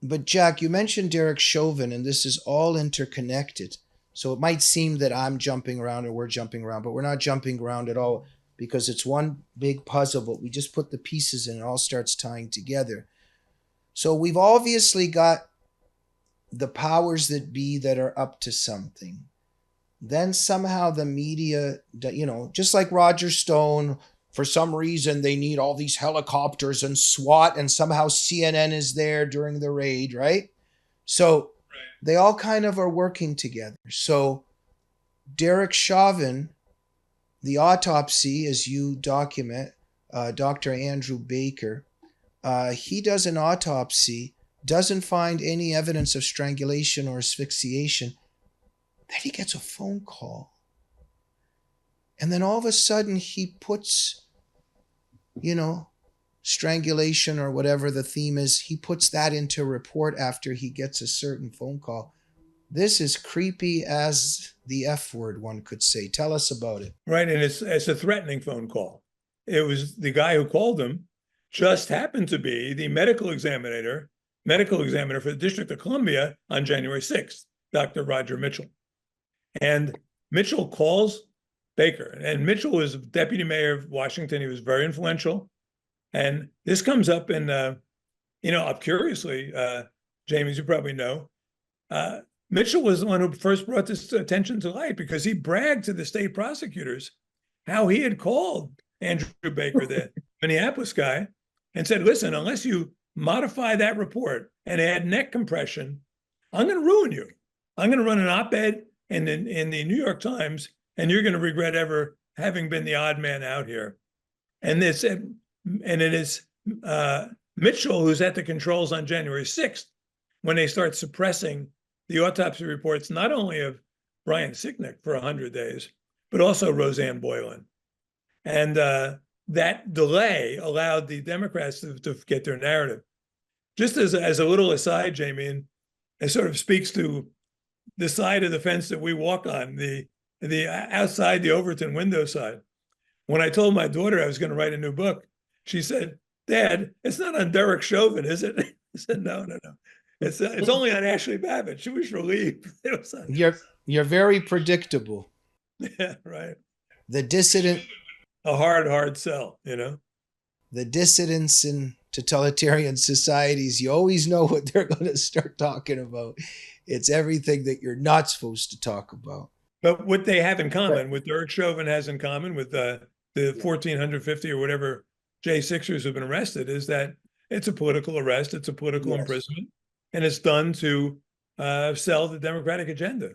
But Jack, you mentioned Derek Chauvin, and this is all interconnected. So it might seem that I'm jumping around or we're jumping around, but we're not jumping around at all because it's one big puzzle, but we just put the pieces and it all starts tying together. So we've obviously got the powers that be that are up to something. Then somehow the media, just like Roger Stone, for some reason they need all these helicopters and SWAT, and somehow CNN is there during the raid, right? So they all kind of are working together. So Derek Chauvin, the autopsy, as you document, Dr. Andrew Baker, he does an autopsy, doesn't find any evidence of strangulation or asphyxiation. Then he gets a phone call. And then all of a sudden he puts, you know, strangulation or whatever the theme is, he puts that into a report after he gets a certain phone call. This is creepy as the F word, one could say. Tell us about it. Right. And it's a threatening phone call. It was the guy who called him just happened to be the medical examiner for the District of Columbia on January 6th, Dr. Roger Mitchell. And Mitchell calls Baker. And Mitchell was deputy mayor of Washington. He was very influential. And this comes up in, up curiously, James, you probably know, Mitchell was the one who first brought this attention to light because he bragged to the state prosecutors how he had called Andrew Baker, the Minneapolis guy, and said, listen, unless you modify that report and add neck compression, I'm going to ruin you. I'm going to run an op-ed in the New York Times, and you're going to regret ever having been the odd man out here. And it is Mitchell who's at the controls on January 6th when they start suppressing the autopsy reports, not only of Brian Sicknick for 100 days, but also Roseanne Boylan. And that delay allowed the Democrats to get their narrative. Just as a little aside, Jamie, and it sort of speaks to the side of the fence that we walk on, the outside the Overton window side. When I told my daughter I was going to write a new book, she said, Dad, it's not on Derek Chauvin, is it? I said, no. It's only on Ashley Babbitt. She was relieved. It was on. You're very predictable. Yeah, right. The dissident, A hard sell. the dissidents in totalitarian societies, you always know what they're going to start talking about. It's everything that you're not supposed to talk about. But what they have in common, what Derek Chauvin has in common with the 1,450 or whatever J6ers have been arrested, is that it's a political arrest, it's a political imprisonment, and it's done to sell the Democratic agenda.